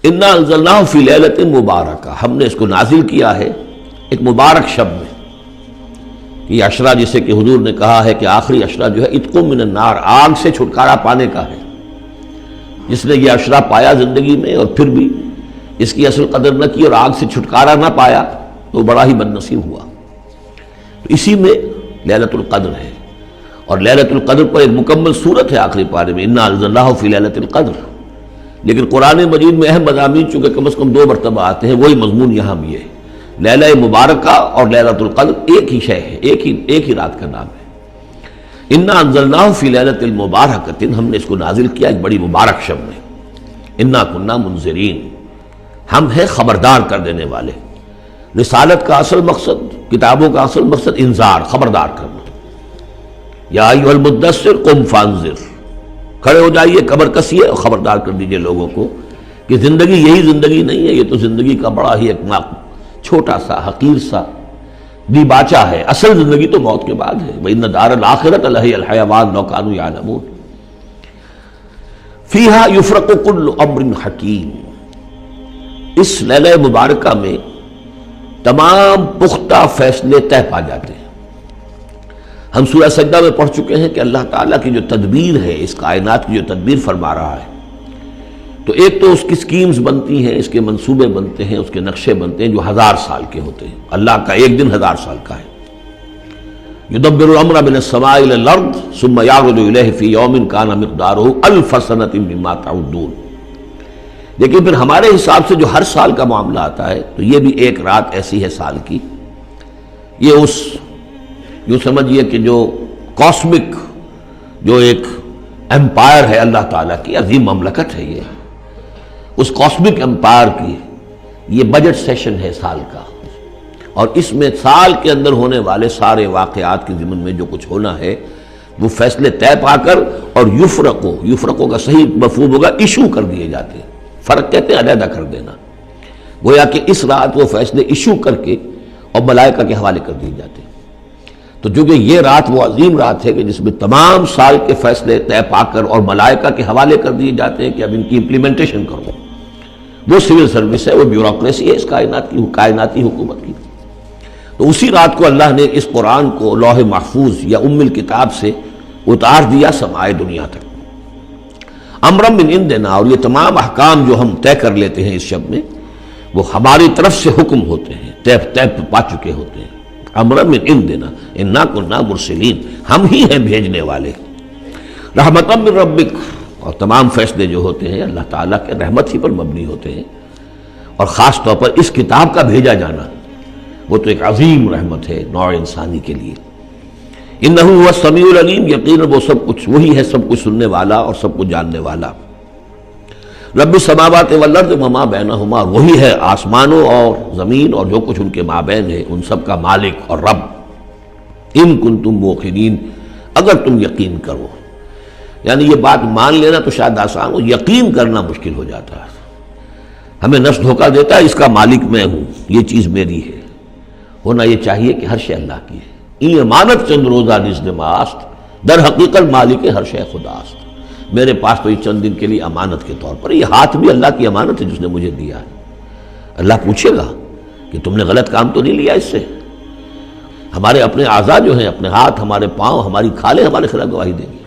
انا انزلناہ فی لیلۃ مبارکہ، ہم نے اس کو نازل کیا ہے ایک مبارک شب میں۔ یہ عشرہ جسے کہ حضور نے کہا ہے کہ آخری عشرہ جو ہے عتق من النار، آگ سے چھٹکارا پانے کا ہے۔ جس نے یہ عشرہ پایا زندگی میں اور پھر بھی اس کی اصل قدر نہ کی اور آگ سے چھٹکارا نہ پایا تو بڑا ہی بد نصیب ہوا۔ تو اسی میں لیلۃ القدر ہے، اور لیلۃ القدر پر ایک مکمل صورت ہے آخری پارے میں، انا انزلناہ فی لیلۃ القدر۔ لیکن قرآن مجید میں اہم مضامین چونکہ کم از کم 2 مرتبہ آتے ہیں، وہی مضمون یہاں بھی ہے۔ لیلہ مبارکہ اور لیلۃ القدر ایک ہی شے ہے، ایک ہی رات کا نام ہے۔ انا انزلناہ فی لیلۃ المبارکۃ، ہم نے اس کو نازل کیا ایک بڑی مبارک شب میں۔ انا کنا منذرین، ہم ہیں خبردار کر دینے والے۔ رسالت کا اصل مقصد، کتابوں کا اصل مقصد انذار، خبردار کرنا۔ یا ایھا المدثر قم فانذر، کھڑے ہو جائیے، کمر کسیے اور خبردار کر دیجئے لوگوں کو کہ زندگی یہی زندگی نہیں ہے، یہ تو زندگی کا بڑا ہی ایک چھوٹا سا حقیر سا دیباچہ ہے، اصل زندگی تو موت کے بعد ہے۔ وَإِنَّ دَارَ الْآخِرَةَ لَهِيَ الْحَيَوَانُ لَوْ كَانُوا يَعْلَمُونَ فِيهَا يُفْرَقُ كُلُّ أَمْرٍ حَكِيمٍ، اس لیلہ مبارکہ میں تمام پختہ فیصلے طے پا جاتے ہیں۔ ہم سورہ سجدہ میں پڑھ چکے ہیں کہ اللہ تعالیٰ کی جو تدبیر ہے، اس کائنات کی جو تدبیر فرما رہا ہے، تو ایک تو اس کی سکیمز بنتی ہیں، اس کے منصوبے بنتے ہیں، اس کے نقشے بنتے ہیں جو 1000 سال کے ہوتے ہیں۔ اللہ کا ایک دن 1000 سال کا ہے۔ یدبر الامر من السماء الى الارض ثم یعرج الیہ فی یوم کان مقدارہ 1000 سنۃ مما تعدون۔ لیکن پھر ہمارے حساب سے جو ہر سال کا معاملہ آتا ہے، تو یہ بھی ایک رات ایسی ہے سال کی۔ یہ اس یوں سمجھیے کہ جو کاسمک جو ایک امپائر ہے اللہ تعالیٰ کی عظیم مملکت ہے، یہ اس کاسمک امپائر کی یہ بجٹ سیشن ہے سال کا، اور اس میں سال کے اندر ہونے والے سارے واقعات کے ضمن میں جو کچھ ہونا ہے وہ فیصلے طے پا کر اور یفرقوں کا صحیح مفہوم ہوگا ایشو کر دیے جاتے ہیں۔ فرق کہتے ہیں علیحدہ کر دینا، گویا کہ اس رات وہ فیصلے ایشو کر کے اور ملائکہ کے حوالے کر دیے جاتے ہیں۔ تو چونکہ یہ رات وہ عظیم رات ہے کہ جس میں تمام سال کے فیصلے طے پا کر اور ملائکہ کے حوالے کر دیے جاتے ہیں کہ اب ان کی امپلیمنٹیشن کرو، وہ سول سروس ہے، وہ بیوروکریسی ہے اس کائناتی حکومت کی۔ تو اسی رات کو اللہ نے اس قرآن کو لوح محفوظ یا ام الکتاب سے اتار دیا سمائے دنیا تک۔ امرا من عندنا، اور یہ تمام احکام جو ہم طے کر لیتے ہیں اس شب میں، وہ ہماری طرف سے حکم ہوتے ہیں، طے پا چکے ہوتے ہیں۔ امرا من عندنا انا کنا مرسلین، ہم ہی ہیں بھیجنے والے۔ رحمتا من ربک، اور تمام فیصلے جو ہوتے ہیں اللہ تعالیٰ کے رحمت ہی پر مبنی ہوتے ہیں، اور خاص طور پر اس کتاب کا بھیجا جانا وہ تو ایک عظیم رحمت ہے نوع انسانی کے لیے۔ انہ هو السمیع العلیم، یقیناً وہ سب کچھ وہی ہے، سب کچھ سننے والا اور سب کچھ جاننے والا۔ رب السماوات والارض وما بینہما، وہی ہے آسمانوں اور زمین اور جو کچھ ان کے مابین ہے، ان سب کا مالک اور رب۔ ان کنتم موقنین، اگر تم یقین کرو، یعنی یہ بات مان لینا تو شاید آسان ہو، یقین کرنا مشکل ہو جاتا ہے۔ ہمیں نفس دھوکہ دیتا ہے اس کا مالک میں ہوں، یہ چیز میری ہے۔ ہونا یہ چاہیے کہ ہر شے اللہ کی ہے۔ این امانت چند روزہ نزد ماست، در حقیقت مالک ہر شے خداست۔ میرے پاس تو یہ چند دن کے لیے امانت کے طور پر، یہ ہاتھ بھی اللہ کی امانت ہے جس نے مجھے دیا ہے۔ اللہ پوچھے گا کہ تم نے غلط کام تو نہیں لیا اس سے۔ ہمارے اپنے اعضاء جو ہیں، اپنے ہاتھ، ہمارے پاؤں، ہماری کھالیں ہمارے خلاف گواہی دیں گی۔